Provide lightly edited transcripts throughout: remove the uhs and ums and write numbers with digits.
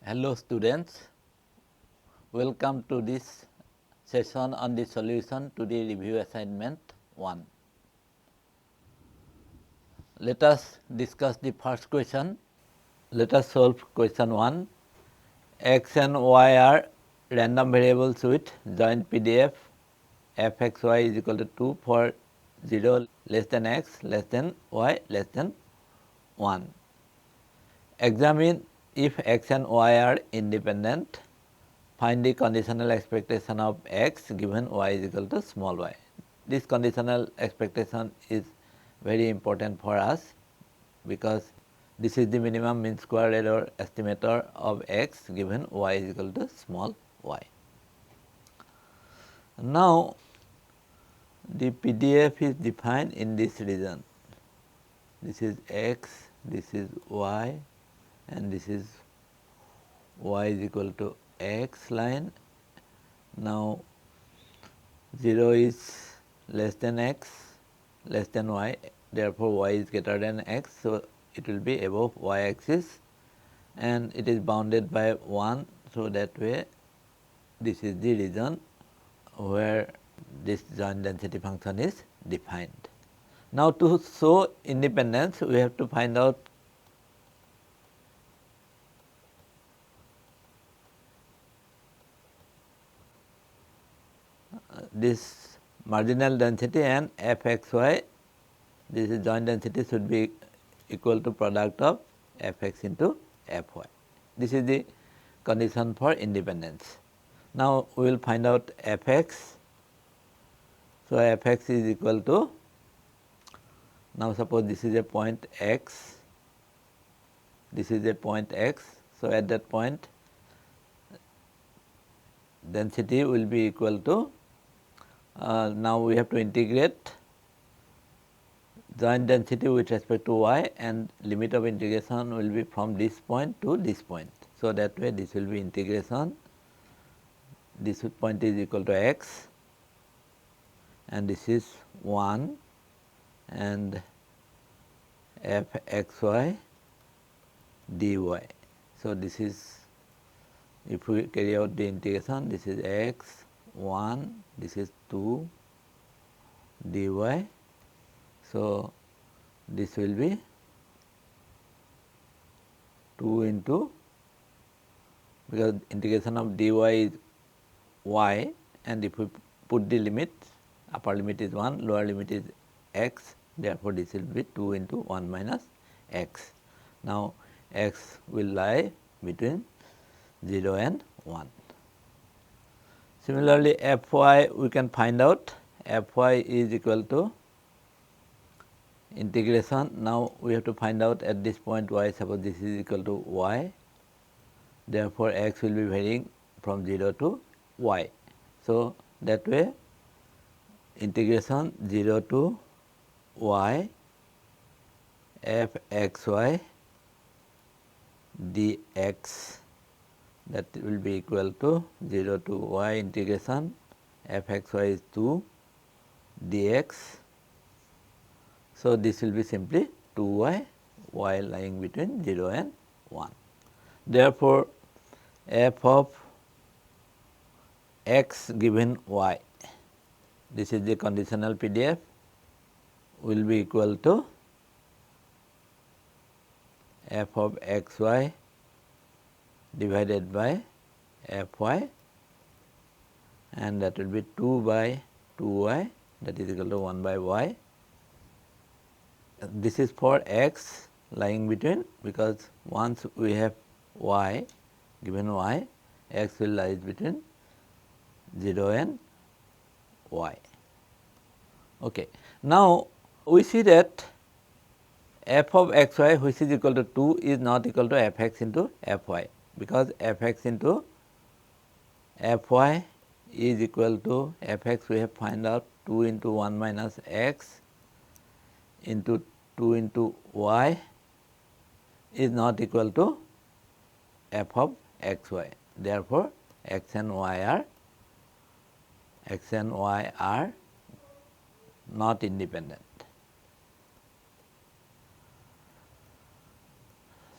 Hello students, welcome to this session on the solution to the review assignment 1. Let us discuss the first question. Let us solve question 1. X and Y are random variables with joint PDF fxy is equal to 2 for 0 less than x less than y less than 1. Examine if x and y are independent. Find the conditional expectation of x given y is equal to small y. This conditional expectation is very important for us because this is the minimum mean square error estimator of x given y is equal to small y. Now, the PDF is defined in this region. This is x, this is y, and this is y is equal to x line. Now, 0 is less than x, less than y, therefore y is greater than x, so it will be above y axis and it is bounded by 1, so that way this is the region where this joint density function is defined. Now, to show independence, we have to find out this marginal density and fxy, this is joint density should be equal to product of fx into fy. This is the condition for independence. Now, we will find out fx. So, fx is equal to, now suppose this is a point x, this is a point x. So, at that point density will be equal to, now we have to integrate joint density with respect to y and limit of integration will be from this point to this point. So, that way this will be integration, this point is equal to x and this is 1 and f x y dy. So, this is, if we carry out the integration, this is x 1, this is 2 dy. So, this will be 2 into, because integration of dy is y, and if we put the limit, upper limit is 1, lower limit is x, therefore, this will be 2 into 1 minus x. Now, x will lie between 0 and 1. Similarly, fy we can find out, fy is equal to integration. Now, we have to find out at this point y, suppose this is equal to y, therefore, x will be varying from 0 to y. So, that way integration 0 to y f x y dx, that will be equal to 0 to y integration f x y is 2 dx. So, this will be simply 2y, y lying between 0 and 1. Therefore, f of x given y, this is the conditional PDF, will be equal to f of x y divided by f y, and that will be 2 by 2 y, that is equal to 1 by y. This is for x lying between, because once we have y given y, x will lie between 0 and y. Okay. Now, we see that f of x y, which is equal to 2, is not equal to f x into f y, because f x into f y is equal to f x, we have find out 2 into 1 minus x into 2 into y is not equal to f of x y. Therefore, x and y are not independent.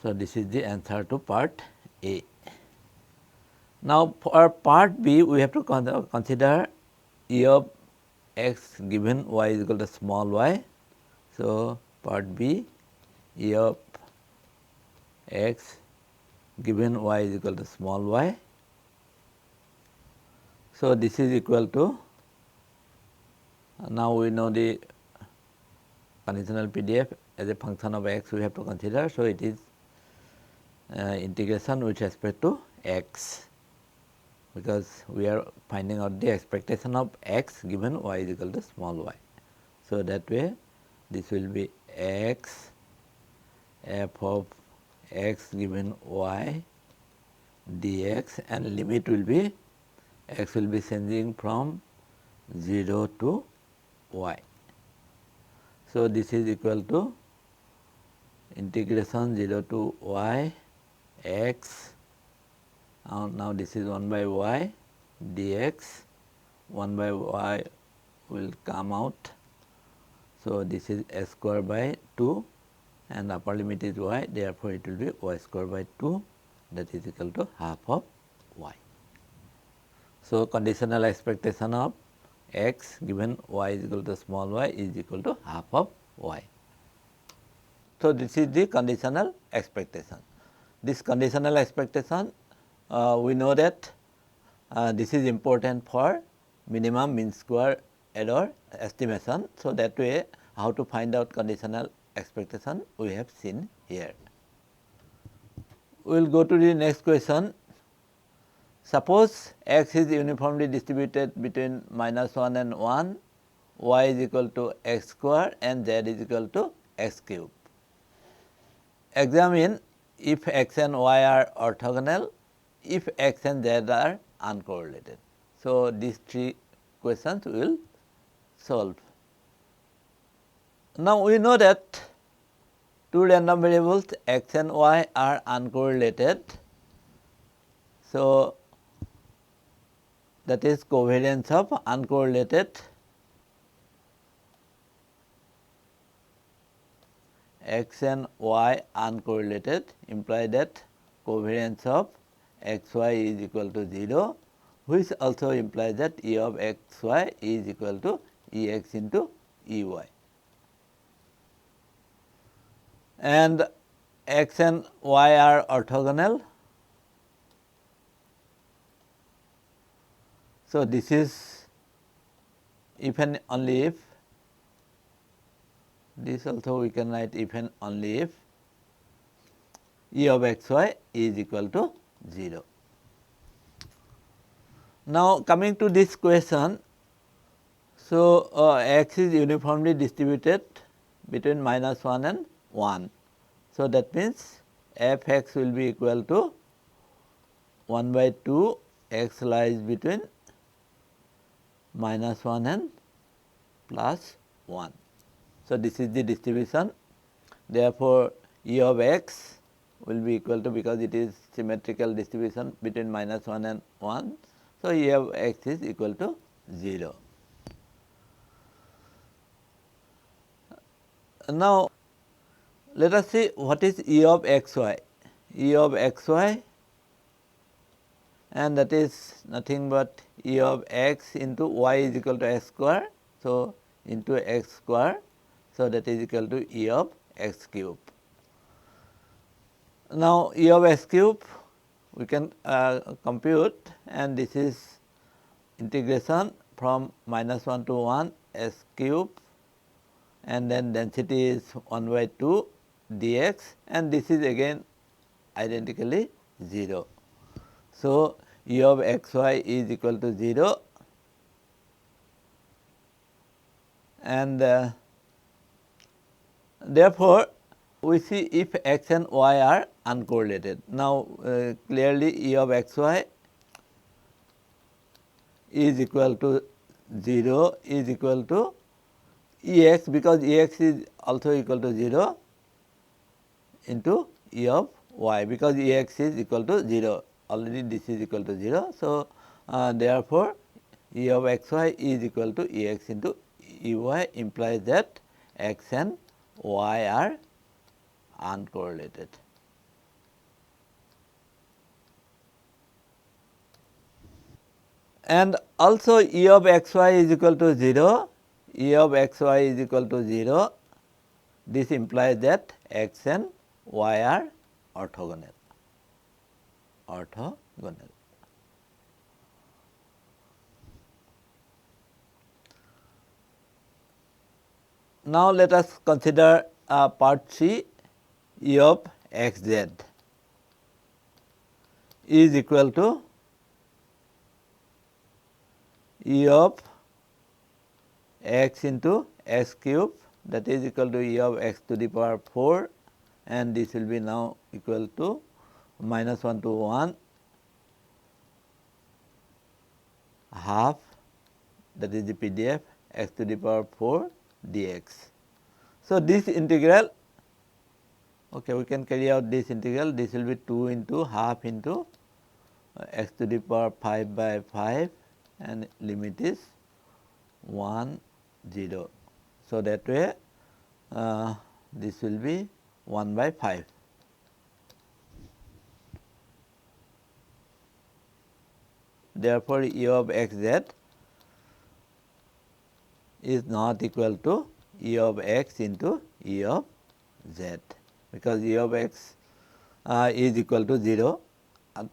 So, this is the answer to part A. Now, for part B, we have to consider E of x given y is equal to small y. So, part B, E of x given y is equal to small y. So, this is equal to, now we know the conditional PDF as a function of x we have to consider. So, it is integration with respect to x, because we are finding out the expectation of x given y is equal to small y. So, that way this will be x f of x given y dx, and limit will be x will be changing from 0 to y. So, this is equal to integration 0 to y x, now this is 1 by y dx, 1 by y will come out. So, this is s square by 2 and upper limit is y, therefore, it will be y square by 2, that is equal to half of y. So, conditional expectation of x given y is equal to small y is equal to half of y. So, this is the conditional expectation. This conditional expectation, we know that this is important for minimum mean square error estimation. So, that way how to find out conditional expectation we have seen here. We will go to the next question. Suppose x is uniformly distributed between -1 and 1, y is equal to x square and z is equal to x cube. Examine if x and y are orthogonal, if x and z are uncorrelated. So, these three questions we will solve. Now, we know that two random variables x and y are uncorrelated. So, that is covariance of uncorrelated x and y uncorrelated imply that covariance of x y is equal to 0, which also implies that E of x y is equal to E x into E y. And x and y are orthogonal. So, this is if and only if, this also we can write if and only if E of x y is equal to 0. Now, coming to this question, so x is uniformly distributed between -1 and 1. So, that means f x will be equal to 1 by 2 x lies between -1 and +1. So, this is the distribution. Therefore, E of x will be equal to, because it is symmetrical distribution between -1 and 1. So, E of x is equal to 0. Now, let us see what is E of x y. E of x y, and that is nothing but E of x into y is equal to x square. So, into x square. So, that is equal to E of x cube. Now, E of x cube we can compute, and this is integration from -1 to 1 s cube, and then density is 1 by 2 dx, and this is again identically 0. So, E of x y is equal to 0, and therefore, we see if x and y are uncorrelated. Now, clearly E of x y is equal to 0 is equal to E x, because E x is also equal to 0 into E of y, because E x is equal to 0, already this is equal to 0. So, therefore, E of x y is equal to E x into E y implies that x and y are uncorrelated. and also E of xy is equal to 0, E of xy is equal to 0. This implies that x and y are orthogonal. Orthogonal. Now, let us consider part C, E of xz is equal to E of x into x cube, that is equal to E of x to the power 4, and this will be now equal to minus 1 to 1 half, that is the PDF, x to the power 4 dx. So, this integral, okay, we can carry out this integral. This will be 2 into half into x to the power 5 by 5, and limit is 1 0. So, that way this will be 1 by 5. Therefore, E of xz is not equal to E of x into E of z, because E of x is equal to 0.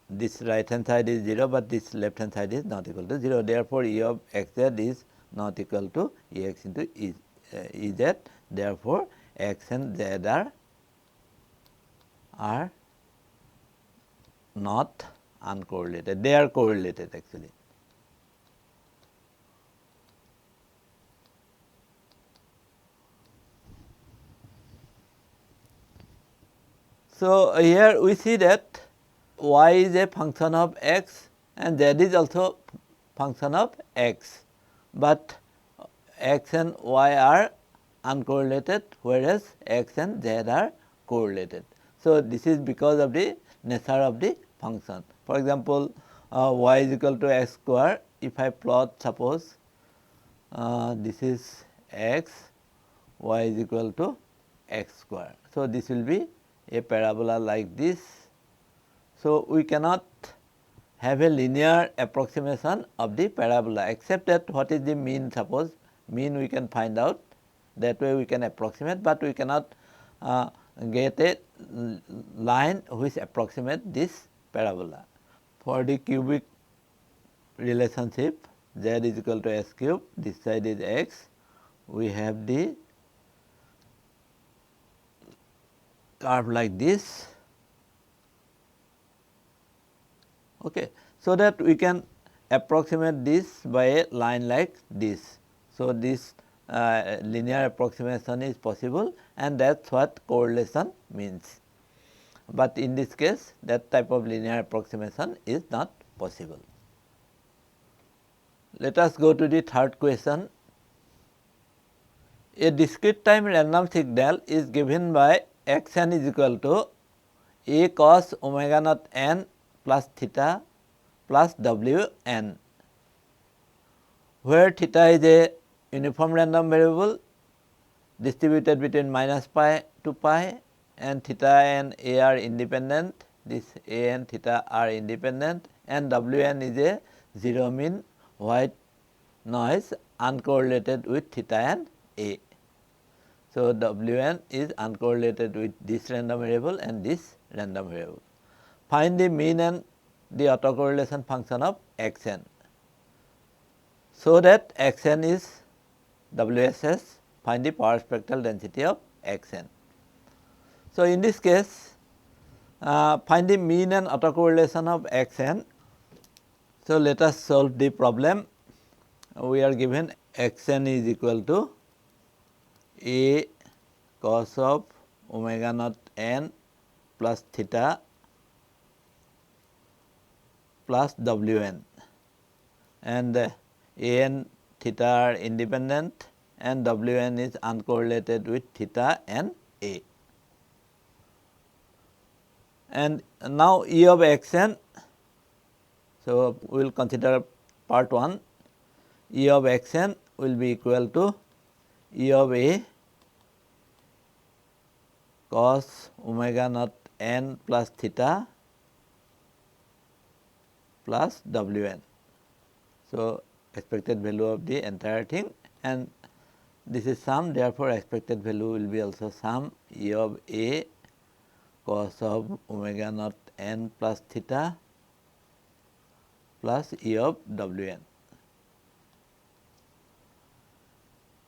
This right hand side is 0, but this left hand side is not equal to 0. Therefore, E of xz is not equal to Ex into Ez. Therefore, x and z are not uncorrelated, they are correlated actually. So, here we see that y is a function of x and z is also function of x, but x and y are uncorrelated, whereas x and z are correlated. So, this is because of the nature of the function. For example, y is equal to x square. If I plot, suppose this is x, y is equal to x square. So, this will be a parabola like this. So, we cannot have a linear approximation of the parabola, except that what is the mean. Suppose mean we can find out, that way we can approximate, but we cannot get a line which approximate this parabola. For the cubic relationship, z is equal to s cube, this side is x, we have the curve like this, okay, so that we can approximate this by a line like this. So, this linear approximation is possible, and that is what correlation means. But in this case, that type of linear approximation is not possible. Let us go to the third question. A discrete time random signal is given by x n is equal to a cos omega naught n plus theta plus w n, where theta is a uniform random variable distributed between minus pi to pi, and theta and a are independent, this a and theta are independent, and w n is a zero mean white noise uncorrelated with theta and a. So, w n is uncorrelated with this random variable and this random variable. Find the mean and the autocorrelation function of x n. So that x n is WSS, find the power spectral density of x n. So, in this case, find the mean and autocorrelation of x n. So, let us solve the problem. We are given x n is equal to a cos of omega naught n plus theta plus w n, and a n theta are independent and w n is uncorrelated with theta and a. And now E of x n, so we will consider part 1. E of x n will be equal to E of a cos omega naught n plus theta plus w n. So, expected value of the entire thing, and this is sum, therefore, expected value will be also sum E of A cos of omega naught n plus theta plus E of W n.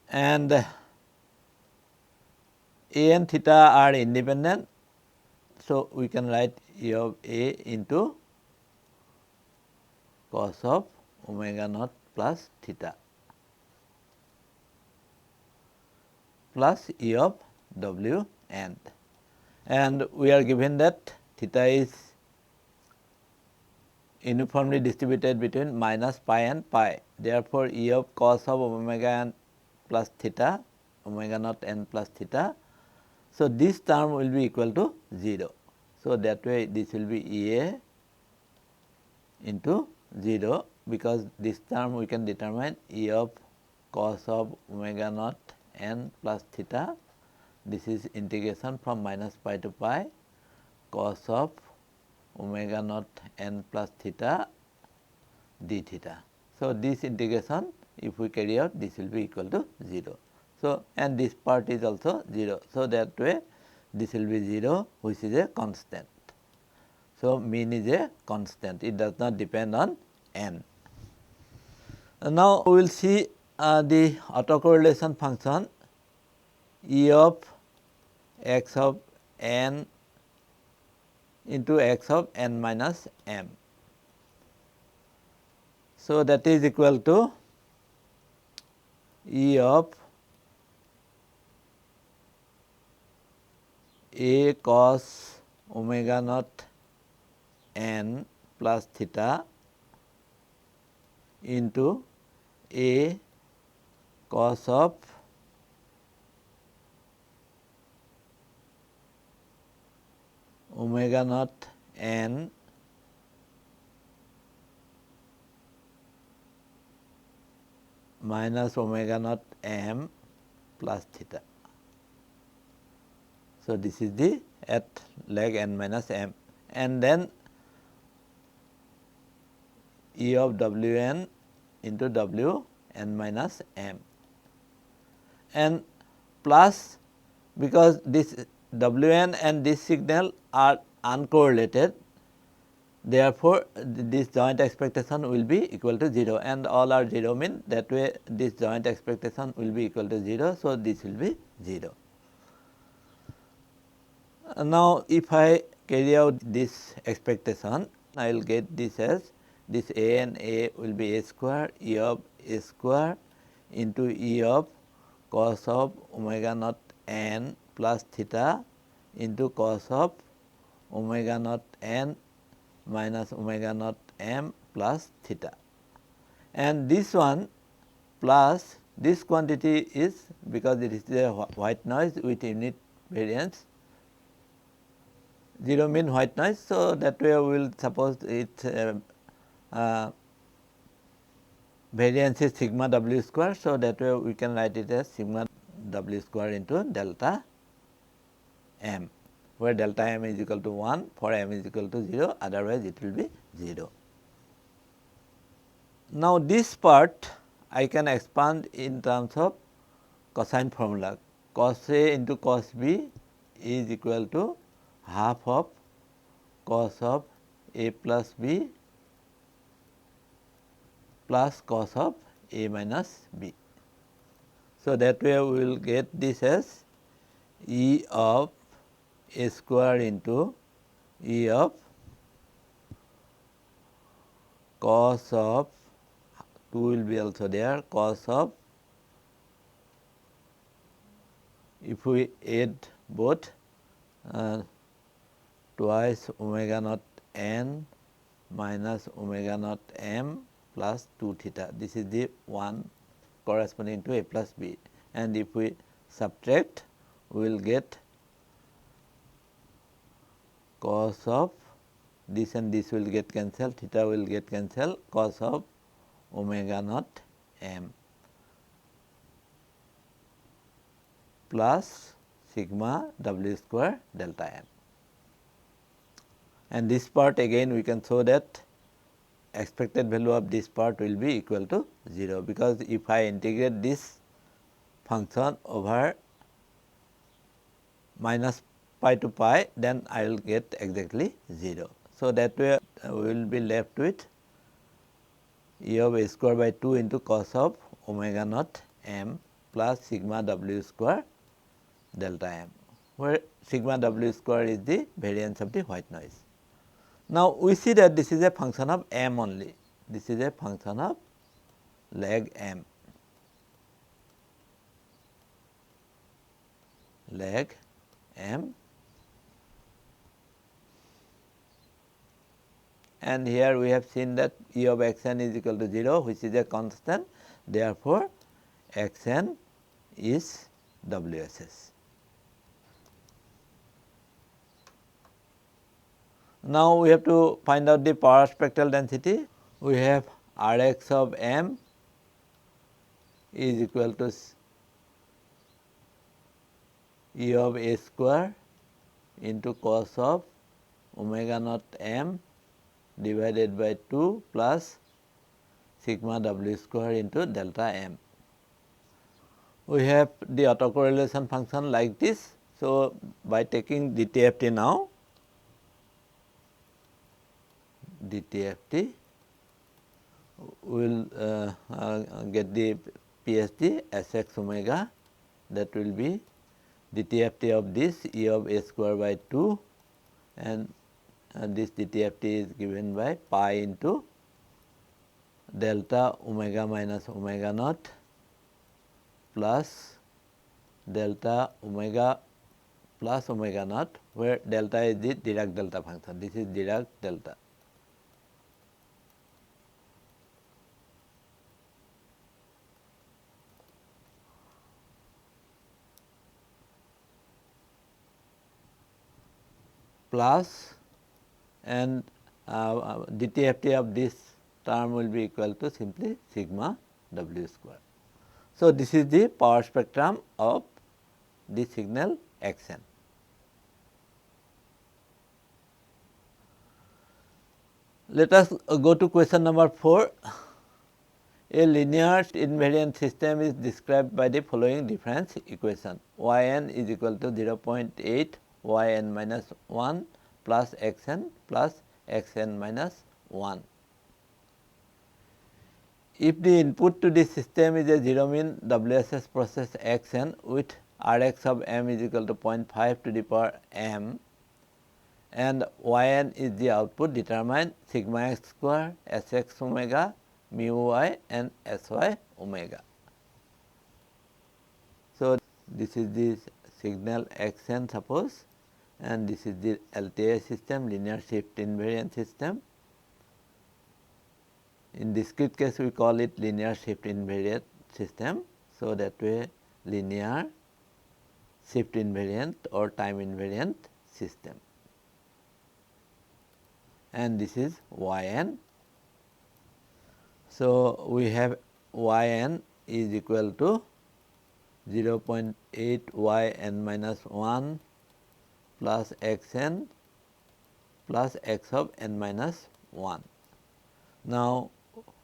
And A and theta are independent. So, we can write E of A into cos of omega naught plus theta plus E of W n. And we are given that theta is uniformly distributed between minus pi and pi. Therefore, E of cos of omega n plus theta, omega naught n plus theta. So, this term will be equal to 0. So, that way this will be E A into 0, because this term we can determine E of cos of omega naught n plus theta. This is integration from minus pi to pi cos of omega naught n plus theta d theta. So, this integration if we carry out, this will be equal to 0. So, and this part is also 0. So, that way this will be 0, which is a constant. So, mean is a constant, it does not depend on n. Now, we will see the autocorrelation function E of x of n into x of n minus m. So, that is equal to E of A cos omega naught n plus theta into A cos of omega naught n minus omega naught m plus theta. So, this is the at leg n minus m, and then E of W n into W n minus m, and plus, because this W n and this signal are uncorrelated, therefore, this joint expectation will be equal to 0, and all are 0 mean that way this joint expectation will be equal to 0. So, this will be 0. Now, if I carry out this expectation, I will get this as this A and A will be A square E of A square into E of cos of omega naught n plus theta into cos of omega naught n minus omega naught m plus theta. And this one plus this quantity is, because it is a white noise with unit variance, 0 mean white noise. So, that way we will suppose its variance is sigma w square. So, that way we can write it as sigma w square into delta m, where delta m is equal to 1 for m is equal to 0, otherwise it will be 0. Now, this part I can expand in terms of cosine formula. Cos A into cos B is equal to half of cos of A plus B plus cos of A minus B. So, that way we will get this as E of A square into E of cos of 2 will be also there, cos of, if we add both, twice omega naught n minus omega naught m plus 2 theta. This is the one corresponding to A plus B, and if we subtract, we will get cos of this and this will get cancelled, theta will get cancelled, cos of omega naught m plus sigma w square delta m. And this part again we can show that expected value of this part will be equal to 0, because if I integrate this function over minus pi to pi, then I will get exactly 0. So, that way we will be left with e of a square by 2 into cos of omega naught m plus sigma w square delta m, where sigma w square is the variance of the white noise. Now, we see that this is a function of m only. This is a function of lag m, lag m, and here we have seen that e of x n is equal to 0, which is a constant. Therefore, x n is WSS. Now, we have to find out the power spectral density. We have Rx of m is equal to e of a square into cos of omega naught m divided by 2 plus sigma w square into delta m. We have the autocorrelation function like this. So, by taking DTFT now, DTFT will get the PSD Sx omega, that will be DTFT of this e of a square by 2, and this DTFT is given by pi into delta omega minus omega naught plus delta omega plus omega naught, where delta is the Dirac delta function. This is Dirac delta. Plus, and DTFT of this term will be equal to simply sigma w square. So, this is the power spectrum of the signal x n. Let us go to question number 4. A linear invariant system is described by the following difference equation: y n is equal to 0.8 y n minus 1 plus x n plus x n minus 1. If the input to this system is a zero mean WSS process x n with Rx of m is equal to 0.5 to the power m, and y n is the output, determine sigma x square S x omega mu y and S y omega. So, this is the signal x n suppose, and this is the LTI system, linear shift invariant system. In discrete case, we call it linear shift invariant system. So, that way linear shift invariant or time invariant system, and this is y n. So, we have y n is equal to 0.8 y n minus 1 plus x n plus x of n minus 1. Now,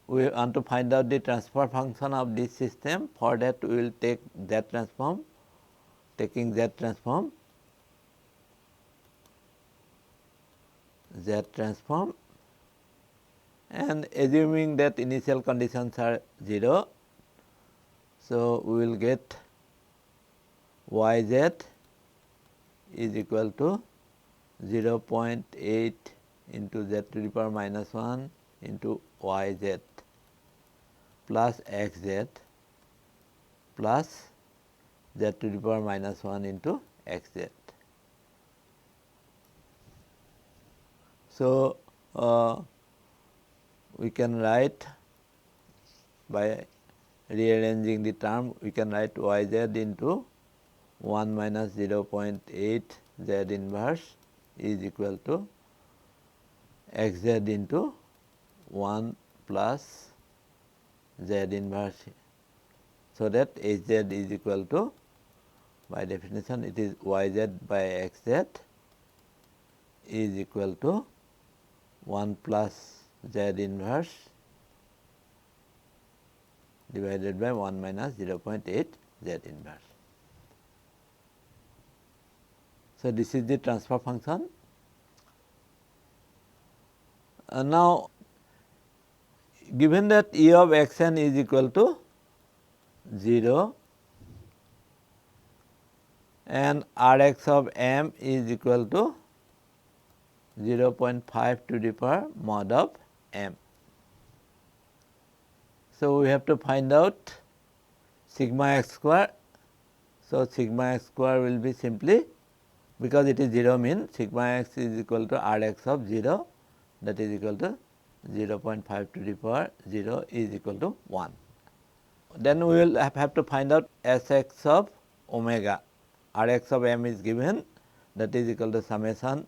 we want to find out the transfer function of this system. For that, we will take Z transform. Taking Z transform, and assuming that initial conditions are 0. So, we will get y z is equal to 0.8 into z to the power minus 1 into y z plus x z plus z to the power minus 1 into x z. So, we can write by rearranging the term, we can write y z into 1 minus 0.8 z inverse is equal to x z into 1 plus z inverse. So, that h z is equal to, by definition it is y z by x z is equal to 1 plus Z inverse divided by 1 minus 0.8 Z inverse. So, this is the transfer function. Now, given that E of x n is equal to 0 and R x of m is equal to 0.5 to the power mod of m. So, we have to find out sigma x square. So, sigma x square will be simply, because it is 0 means sigma x is equal to R x of 0, that is equal to 0.5 to the power 0 is equal to 1. Then we will have to find out S x of omega. R x of m is given, that is equal to summation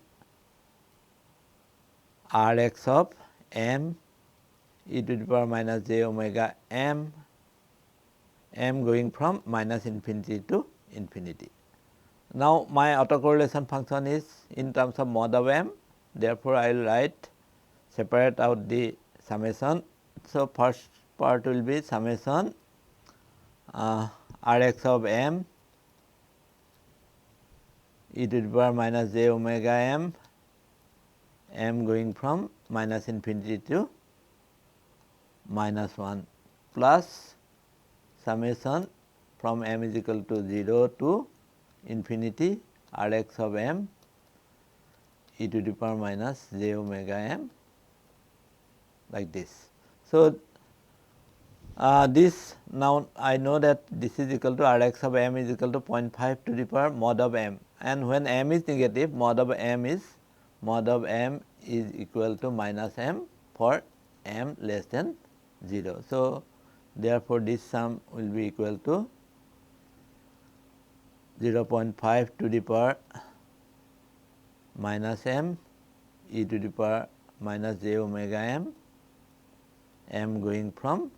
R x of m e to the power minus j omega m, m going from minus infinity to infinity. Now, my autocorrelation function is in terms of mod of m, therefore, I will write separate out the summation. So, first part will be summation R x of m e to the power minus j omega m, m going from minus infinity to minus 1 plus summation from m is equal to 0 to infinity R x of m e to the power minus j omega m, like this. So, this now I know that this is equal to R x of m is equal to 0.5 to the power mod of m, and when m is negative, mod of m is equal to minus m for m less than 0. So, therefore, this sum will be equal to 0.5 to the power minus m e to the power minus j omega m, m going from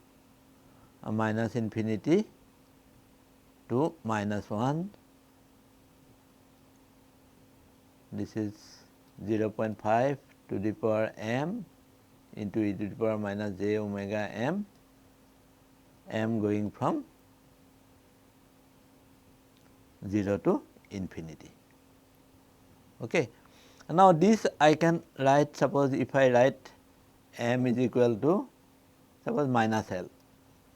minus infinity to minus 1. This is 0.5 to the power m into e to the power minus j omega m, m going from 0 to infinity. Okay. Now, this I can write, suppose if I write m is equal to suppose minus L,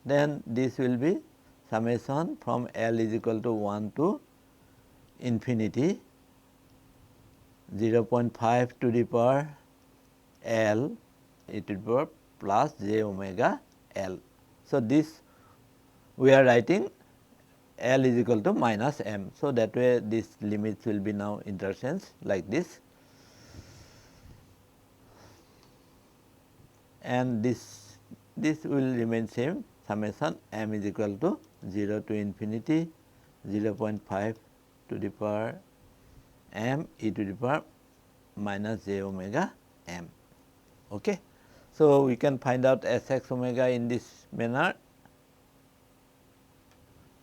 then this will be summation from L is equal to 1 to infinity 0.5 to the power L e to the power plus j omega L. So, this we are writing L is equal to minus m. So, that way this limits will be now interchange like this, and this will remain same, summation m is equal to 0 to infinity 0.5 to the power m e to the power minus j omega m. Okay. So, we can find out S x omega in this manner.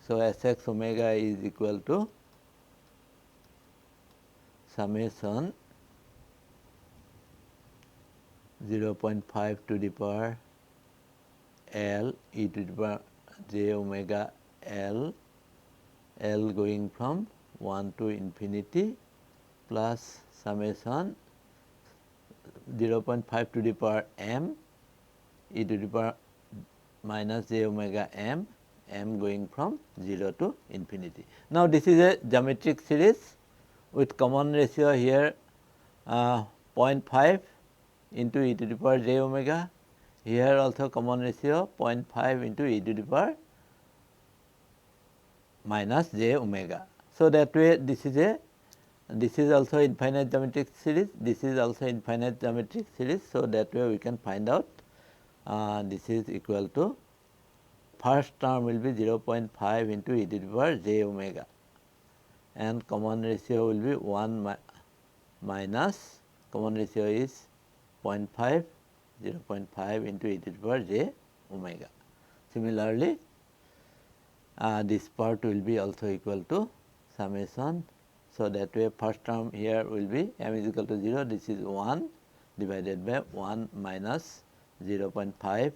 So, S x omega is equal to summation 0.5 to the power L e to the power j omega L, L going from 1 to infinity plus summation 0.5 to the power m e to the power minus j omega m, m going from 0 to infinity. Now, this is a geometric series with common ratio here 0.5 into e to the power j omega, here also common ratio 0.5 into e to the power minus j omega. So, that way this is also infinite geometric series, this is also infinite geometric series. So, that way we can find out this is equal to, first term will be 0.5 into e to the power j omega, and common ratio will be 1 minus common ratio is 0.5, 0.5 into e to the power j omega. Similarly, this part will be also equal to summation. So, that way first term here will be m is equal to 0, this is 1 divided by 1 minus 0.5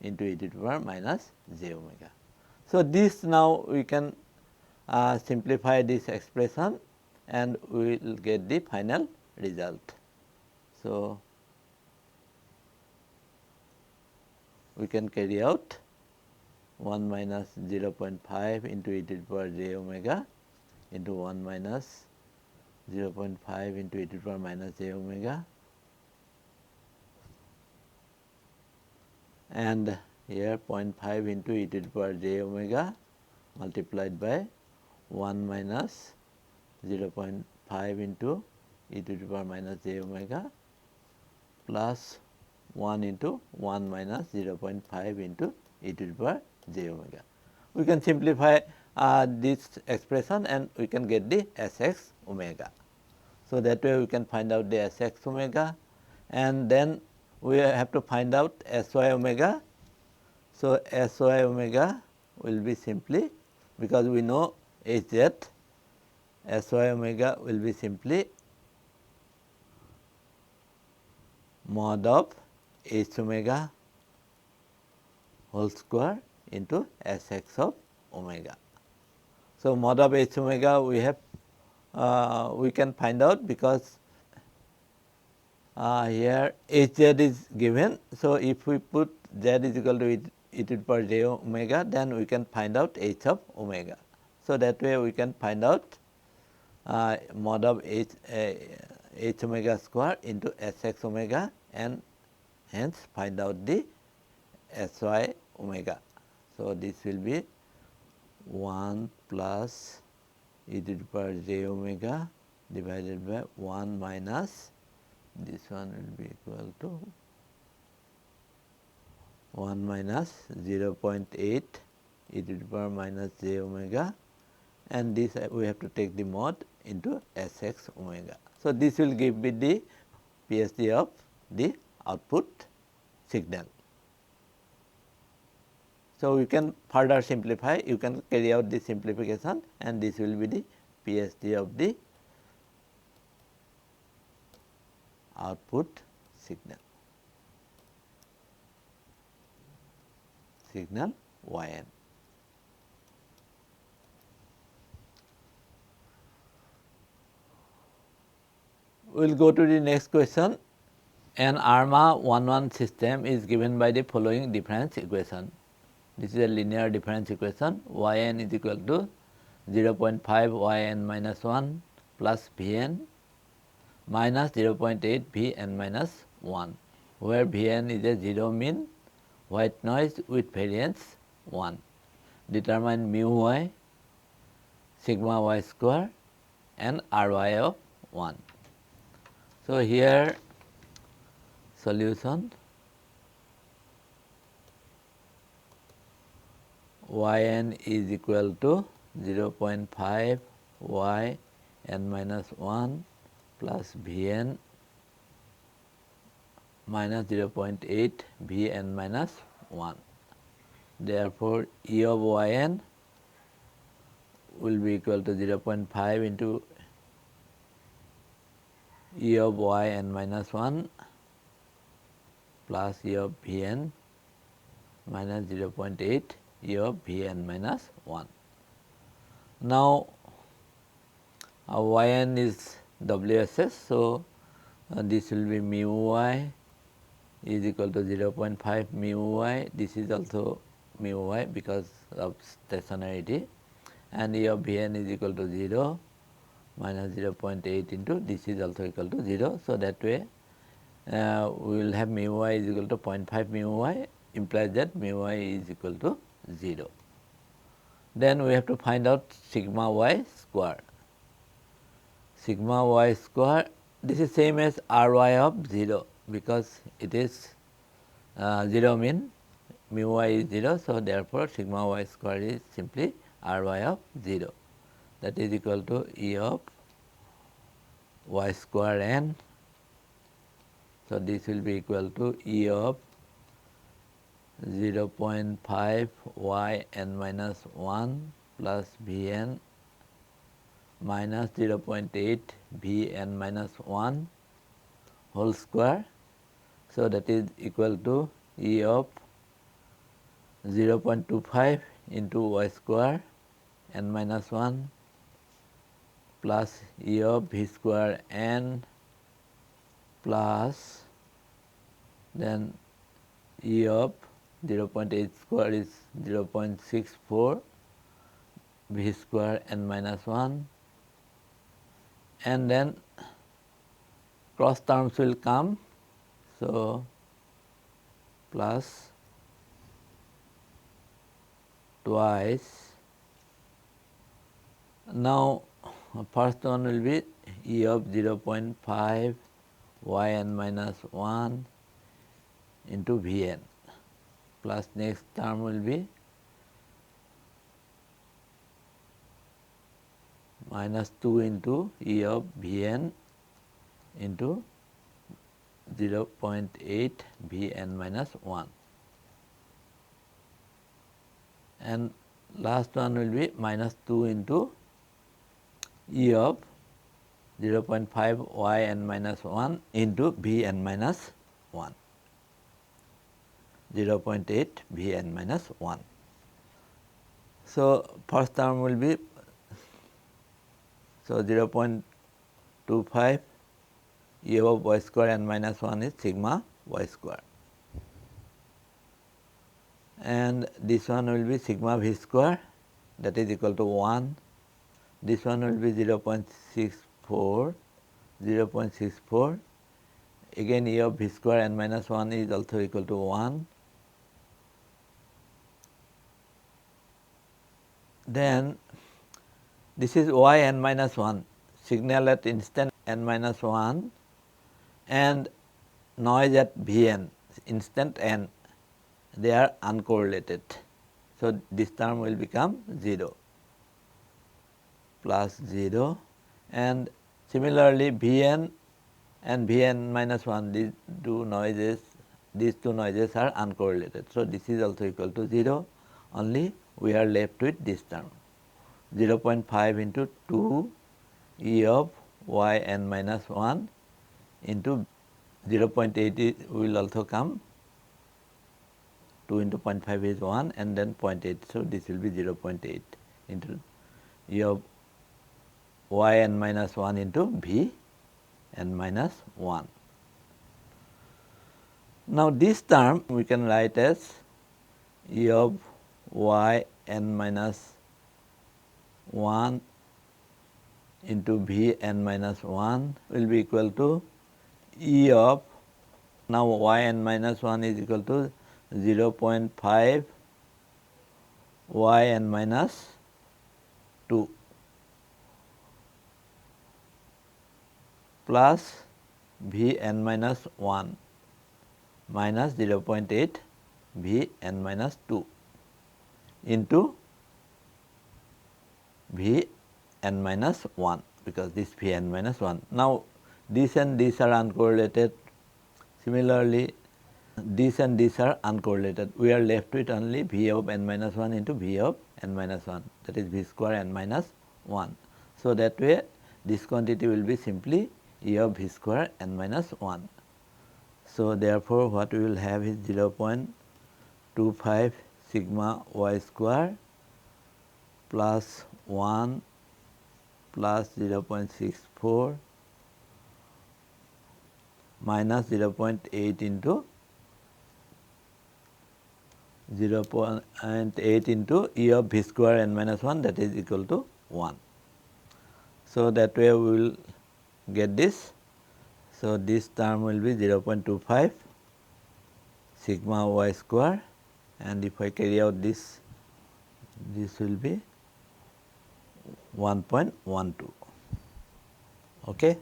into e to the power minus j omega. So, this now we can simplify this expression and we will get the final result. So, we can carry out 1 minus 0.5 into e to the power j omega into 1 minus 0.5 into e to the power minus j omega, and here 0.5 into e to the power j omega multiplied by 1 minus 0.5 into e to the power minus j omega plus 1 into 1 minus 0.5 into e to the power j omega. We can simplify this expression and we can get the Sx omega. So, that way we can find out the Sx omega, and then we have to find out Sy omega. So, Sy omega will be simply, because we know Hz, Sy omega will be simply mod of H omega whole square into Sx of omega. So, mod of H omega we have we can find out, because here Hz is given. So, if we put z is equal to e to the power j omega, then we can find out H of omega. So, that way we can find out mod of H omega square into Sx omega, and hence find out the Sy omega. So, this will be 1 plus e to the power j omega divided by 1 minus, this one will be equal to 1 minus 0.8 e to the power minus j omega, and this we have to take the mod into Sx omega. So, this will give me the PSD of the output signal. So, we can further simplify, you can carry out the simplification, and this will be the PSD of the output signal, Yn. We will go to the next question. An ARMA 1-1 system is given by the following difference equation. This is a linear difference equation. Yn is equal to 0.5 Yn minus 1 plus Vn minus 0.8 Vn minus 1, where Vn is a 0 mean white noise with variance 1. Determine mu y, sigma y square, and Ry of 1. So, here solution, Yn is equal to 0.5 Yn minus 1 plus Vn minus 0.8 Vn minus 1. Therefore, E of Yn will be equal to 0.5 into E of Yn minus 1 plus E of Vn minus 0.8 E of Vn minus 1. Now, Yn is WSS. So, this will be mu y is equal to 0.5 mu y. This is also mu y because of stationarity, and E of Vn is equal to 0 minus 0.8 into this is also equal to 0. So, that way we will have mu y is equal to 0.5 mu y, implies that mu y is equal to 0. Then we have to find out sigma y square. Sigma y square, this is same as Ry of 0, because it is 0 mean mu y is 0. So, therefore, sigma y square is simply Ry of 0, that is equal to E of y square n. So, this will be equal to E of 0.5 Yn minus 1 plus Vn minus 0.8 Vn minus 1 whole square. So, that is equal to E of 0.25 into y square n minus 1 plus E of v square n plus then E of 0.8 square is 0.64 v square n minus 1, and then cross terms will come. So, plus twice. Now, first one will be E of 0.5 y n minus 1 into v n, plus next term will be minus 2 into E of v n into 0.8 v n minus 1, and last one will be minus 2 into E of 0.5 y n minus 1 into v n minus 1, 0.8 v n minus 1. So, first term will be, so 0.25 E of y square n minus 1 is sigma y square, and this one will be sigma v square, that is equal to 1. This one will be 0.64, 0.64. Again E of v square n minus 1 is also equal to 1. Then this is y n minus 1, signal at instant n minus 1 and noise at v n, instant n, they are uncorrelated. So, this term will become 0 plus 0, and similarly v n and v n minus 1, these two noises are uncorrelated. So, this is also equal to 0, only we are left with this term 0.5 into 2 E of y n minus 1 into 0.8 will also come, 2 into 0.5 is 1 and then 0.8. So, this will be 0.8 into E of y n minus 1 into v n minus 1. Now, this term we can write as E of y n minus 1 into v n minus 1 will be equal to E of, now y n minus 1 is equal to 0.5 y n minus 2 plus v n minus 1 minus 0.8 v n minus 2 into v n minus 1, because this v n minus 1. Now, these and these are uncorrelated. Similarly, these and these are uncorrelated. We are left with only v of n minus 1 into v of n minus 1, that is v square n minus 1. So, that way this quantity will be simply E of v square n minus 1. So, therefore, what we will have is 0.25 sigma y square plus 1 plus 0.64 minus 0.8 into 0.8 into E of v square n minus 1, that is equal to 1. So, that way we will get this. So, this term will be 0.25 sigma y square, and if I carry out this, this will be 1.12. Okay.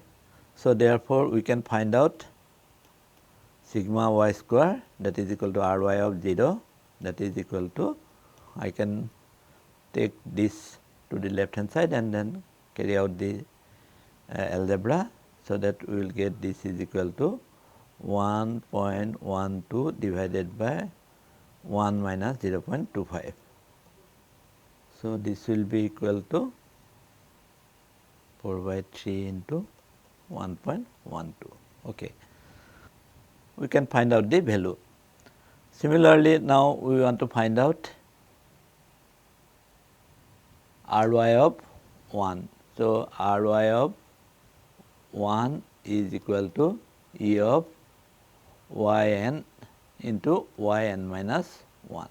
So, therefore, we can find out sigma y square, that is equal to r y of 0, that is equal to, I can take this to the left hand side and then carry out the algebra. So, that we will get this is equal to 1.12 divided by 1 minus 0.25. So, this will be equal to 4 by 3 into 1.12. Okay. we can find out the value. Similarly, now we want to find out Ry of 1. So, Ry of 1 is equal to E of yn into yn minus 1.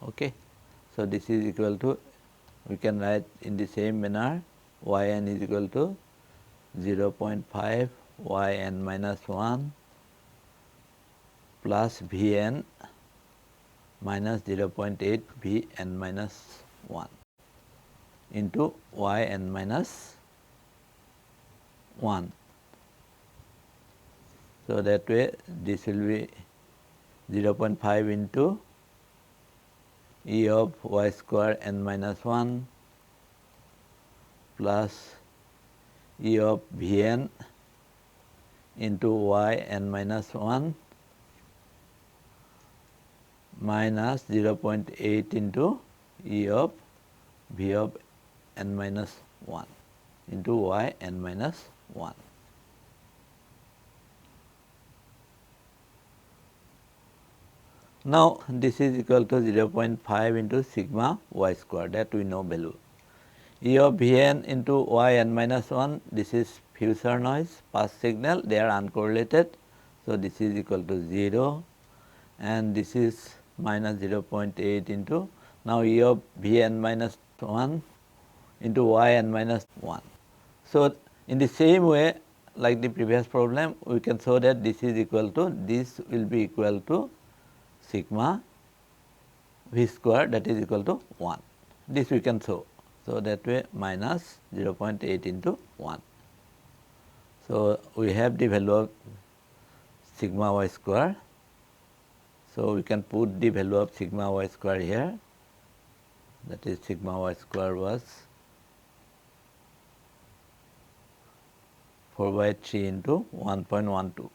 Okay. So, this is equal to, we can write in the same manner, yn is equal to 0.5 yn minus 1 plus Vn minus 0.8 Vn minus 1 into yn minus 1. So, that way this will be 0.5 into E of y square n minus 1 plus E of Vn into yn minus 1 minus 0.8 into E of V of n minus 1 into yn minus 1. Now, this is equal to 0.5 into sigma y square, that we know value. E of Vn into yn minus 1, this is future noise, past signal, they are uncorrelated. So, this is equal to 0 and this is minus 0.8 into, now E of Vn minus 1 into yn minus 1. So, in the same way like the previous problem, we can show that this is equal to, this will be equal to sigma v square, that is equal to 1. This we can show. So, that way minus 0.8 into 1. So, we have the value of sigma y square. So, we can put the value of sigma y square here, that is sigma y square was 4 by 3 into 1.12,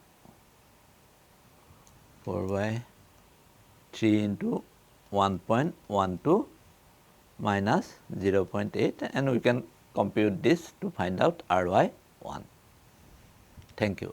4 by 3 into 1.12 minus 0.8, and we can compute this to find out Ry1. Thank you.